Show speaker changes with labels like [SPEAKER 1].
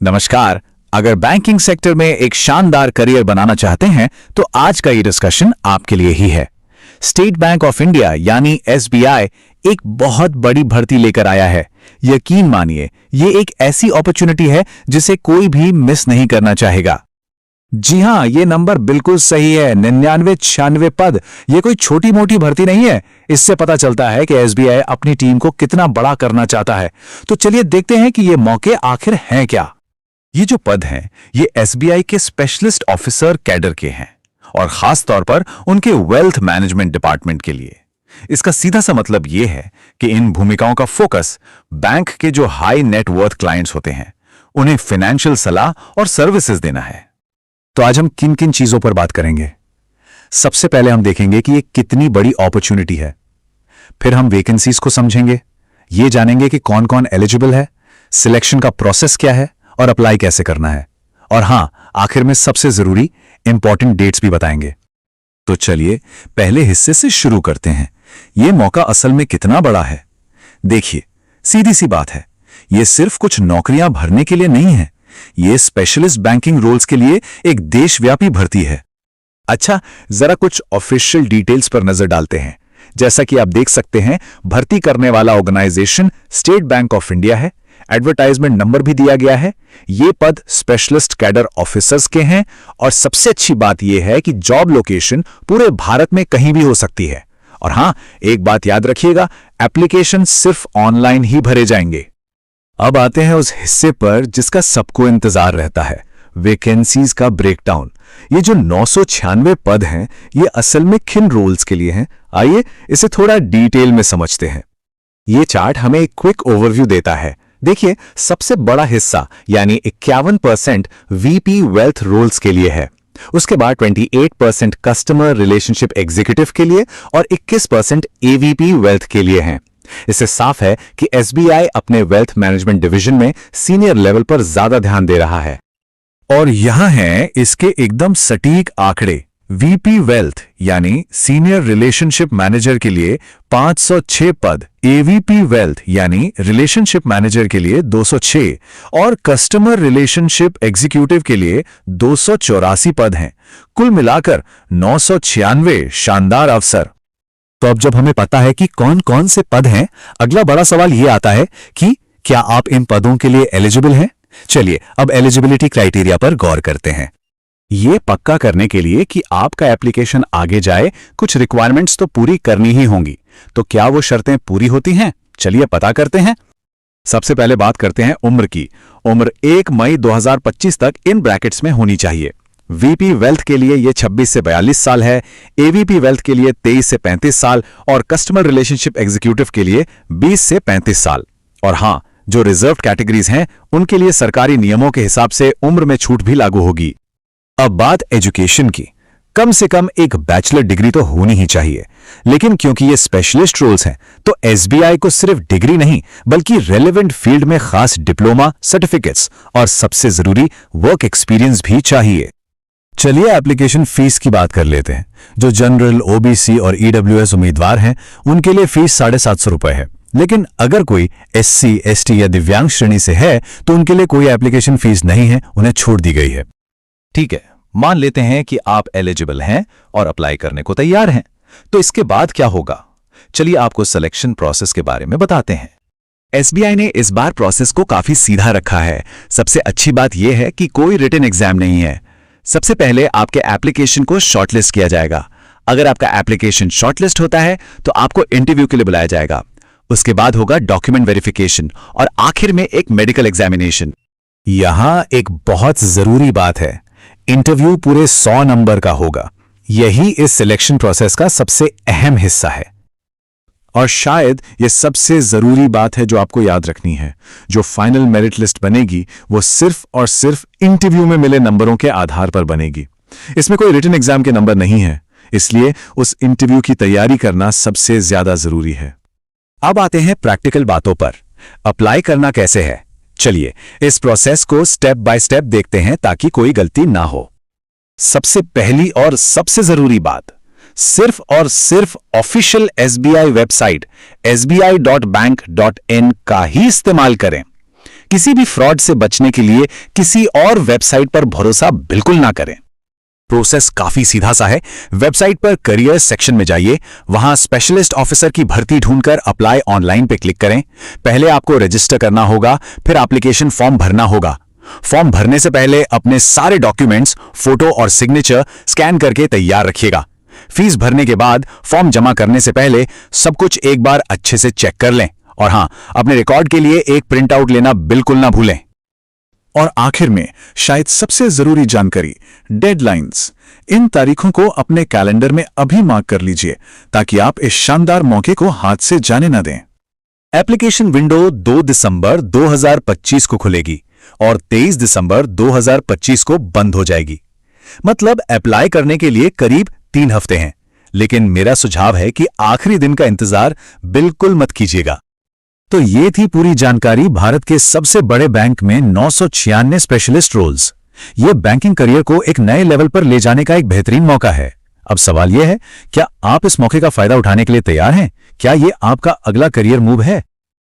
[SPEAKER 1] नमस्कार। अगर banking sector में एक शानदार करियर बनाना चाहते हैं तो आज का ये डिस्कशन आपके लिए ही है। स्टेट बैंक ऑफ इंडिया यानी एसबीआई एक बहुत बड़ी भर्ती लेकर आया है। यकीन मानिए, ये एक ऐसी अपॉर्चुनिटी है जिसे कोई भी मिस नहीं करना चाहेगा। जी हां, ये नंबर बिल्कुल सही है। 99-96 पद। ये कोई छोटी मोटी भर्ती नहीं है। इससे पता चलता है कि एसबीआई अपनी टीम को कितना बड़ा करना चाहता है। तो चलिए देखते हैं कि ये मौके आखिर हैं क्या। ये जो पद हैं, ये एसबीआई के स्पेशलिस्ट ऑफिसर कैडर के हैं और खास तौर पर उनके वेल्थ मैनेजमेंट डिपार्टमेंट के लिए। इसका सीधा सा मतलब ये है कि इन भूमिकाओं का फोकस बैंक के जो हाई नेट वर्थ क्लाइंट्स होते हैं, उन्हें फाइनेंशियल सलाह और सर्विसेज देना है। तो आज हम किन किन चीजों पर बात करेंगे। सबसे पहले हम देखेंगे कि ये कितनी बड़ी अपॉर्चुनिटी है। फिर हम वैकेंसीज को समझेंगे, ये जानेंगे कि कौन कौन एलिजिबल है, सिलेक्शन का प्रोसेस क्या है और अप्लाई कैसे करना है। और हां, आखिर में सबसे जरूरी इंपॉर्टेंट डेट्स भी बताएंगे। तो चलिए पहले हिस्से से शुरू करते हैं। यह मौका असल में कितना बड़ा है। देखिए, सीधी सी बात है, यह सिर्फ कुछ नौकरियां भरने के लिए नहीं है। यह स्पेशलिस्ट बैंकिंग रोल्स के लिए एक देशव्यापी भर्ती है। अच्छा, जरा कुछ ऑफिशियल डिटेल्स पर नजर डालते हैं। जैसा कि आप देख सकते हैं, भर्ती करने वाला organisation state bank of India है। एडवर्टाइजमेंट नंबर भी दिया गया है। ये पद स्पेशलिस्ट कैडर ऑफिसर्स के हैं और सबसे अच्छी बात यह है कि जॉब लोकेशन पूरे भारत में कहीं भी हो सकती है। और हां, एक बात याद रखिएगा, एप्लीकेशन सिर्फ ऑनलाइन ही भरे जाएंगे। अब आते हैं उस हिस्से पर जिसका सबको इंतजार रहता है, वैकेंसीज का ब्रेकडाउन। ये जो 996 पद हैं, ये असल में किन रोल्स के लिए हैं, आइए इसे थोड़ा डिटेल में समझते हैं। ये चार्ट हमें एक क्विक ओवरव्यू देता है। देखिए, सबसे बड़ा हिस्सा यानी 51% वीपी वेल्थ रोल्स के लिए है। उसके बाद 28% कस्टमर रिलेशनशिप एग्जीक्यूटिव के लिए और 21% एवीपी वेल्थ के लिए हैं। इससे साफ है कि एसबीआई अपने वेल्थ मैनेजमेंट डिवीजन में सीनियर लेवल पर ज्यादा ध्यान दे रहा है। और यहां हैं इसके एकदम सटीक आंकड़े। वीपी वेल्थ यानी सीनियर रिलेशनशिप मैनेजर के लिए 506 पद, एवीपी वेल्थ यानी रिलेशनशिप मैनेजर के लिए 206 और कस्टमर रिलेशनशिप एग्जीक्यूटिव के लिए 284 पद हैं। कुल मिलाकर 996 शानदार अवसर। तो अब जब हमें पता है कि कौन कौन से पद हैं, अगला बड़ा सवाल यह आता है कि क्या आप इन पदों के लिए एलिजिबल हैं। चलिए अब एलिजिबिलिटी क्राइटेरिया पर गौर करते हैं। ये पक्का करने के लिए कि आपका एप्लीकेशन आगे जाए, कुछ रिक्वायरमेंट्स तो पूरी करनी ही होंगी। तो क्या वो शर्तें पूरी होती हैं? चलिए पता करते हैं। सबसे पहले बात करते हैं उम्र की। उम्र 1 मई 2025 तक इन ब्रैकेट्स में होनी चाहिए। वीपी वेल्थ के लिए ये 26 से 42 साल है, एवीपी वेल्थ के लिए 23 से 35 साल और कस्टमर रिलेशनशिप एग्जीक्यूटिव के लिए 20 से 35 साल। और हां, जो रिजर्व कैटेगरीज हैं, उनके लिए सरकारी नियमों के हिसाब से उम्र में छूट भी लागू होगी। अब बात एजुकेशन की। कम से कम एक बैचलर डिग्री तो होनी ही चाहिए। लेकिन क्योंकि ये स्पेशलिस्ट रोल्स हैं, तो एसबीआई को सिर्फ डिग्री नहीं बल्कि रेलेवेंट फील्ड में खास डिप्लोमा, सर्टिफिकेट्स और सबसे जरूरी वर्क एक्सपीरियंस भी चाहिए। चलिए एप्लीकेशन फीस की बात कर लेते हैं। जो जनरल, ओबीसी और ईडब्ल्यूएस उम्मीदवार हैं, उनके लिए फीस 750 रुपए है। लेकिन अगर कोई एससी, एसटी या दिव्यांग श्रेणी से है तो उनके लिए कोई एप्लीकेशन फीस नहीं है, उन्हें छूट दी गई है। ठीक है, मान लेते हैं कि आप एलिजिबल हैं और अप्लाई करने को तैयार हैं। तो इसके बाद क्या होगा? चलिए आपको सिलेक्शन प्रोसेस के बारे में बताते हैं। एसबीआई ने इस बार प्रोसेस को काफी सीधा रखा है। सबसे अच्छी बात यह है कि कोई रिटन एग्जाम नहीं है। सबसे पहले आपके एप्लीकेशन को शॉर्टलिस्ट किया जाएगा। अगर आपका एप्लीकेशन शॉर्टलिस्ट होता है तो आपको इंटरव्यू के लिए बुलाया जाएगा। उसके बाद होगा डॉक्यूमेंट वेरिफिकेशन और आखिर में एक मेडिकल एग्जामिनेशन। यहां एक बहुत जरूरी बात है, इंटरव्यू पूरे 100 नंबर का होगा। यही इस सिलेक्शन प्रोसेस का सबसे अहम हिस्सा है। और शायद यह सबसे जरूरी बात है जो आपको याद रखनी है। जो फाइनल मेरिट लिस्ट बनेगी वो सिर्फ और सिर्फ इंटरव्यू में मिले नंबरों के आधार पर बनेगी। इसमें कोई रिटन एग्जाम के नंबर नहीं है, इसलिए उस इंटरव्यू की तैयारी करना सबसे ज्यादा जरूरी है। अब आते हैं प्रैक्टिकल बातों पर। अप्लाई करना कैसे है? चलिए इस प्रोसेस को स्टेप बाय स्टेप देखते हैं ताकि कोई गलती ना हो। सबसे पहली और सबसे जरूरी बात, सिर्फ और सिर्फ ऑफिशियल एसबीआई वेबसाइट sbi.bank.in का ही इस्तेमाल करें। किसी भी फ्रॉड से बचने के लिए किसी और वेबसाइट पर भरोसा बिल्कुल ना करें। प्रोसेस काफी सीधा सा है। वेबसाइट पर करियर सेक्शन में जाइए, वहां स्पेशलिस्ट ऑफिसर की भर्ती ढूंढकर अप्लाई ऑनलाइन पे क्लिक करें। पहले आपको रजिस्टर करना होगा, फिर एप्लीकेशन फॉर्म भरना होगा। फॉर्म भरने से पहले अपने सारे डॉक्यूमेंट्स, फोटो और सिग्नेचर स्कैन करके तैयार रखिएगा। फीस भरने के बाद फॉर्म जमा करने से पहले सब कुछ एक बार अच्छे से चेक कर लें। और हां, अपने रिकॉर्ड के लिए एक प्रिंट आउट लेना बिल्कुल ना भूलें। और आखिर में शायद सबसे जरूरी जानकारी, डेडलाइंस। इन तारीखों को अपने कैलेंडर में अभी मार्क कर लीजिए ताकि आप इस शानदार मौके को हाथ से जाने ना दें। एप्लीकेशन विंडो 2 दिसंबर 2025 को खुलेगी और 23 दिसंबर 2025 को बंद हो जाएगी। मतलब अप्लाई करने के लिए करीब 3 हफ्ते हैं। लेकिन मेरा सुझाव है कि आखिरी दिन का इंतजार बिल्कुल मत कीजिएगा। तो ये थी पूरी जानकारी भारत के सबसे बड़े बैंक में 996 स्पेशलिस्ट रोल्स। ये बैंकिंग करियर को एक नए लेवल पर ले जाने का एक बेहतरीन मौका है। अब सवाल यह है, क्या आप इस मौके का फायदा उठाने के लिए तैयार हैं? क्या ये आपका अगला करियर मूव है?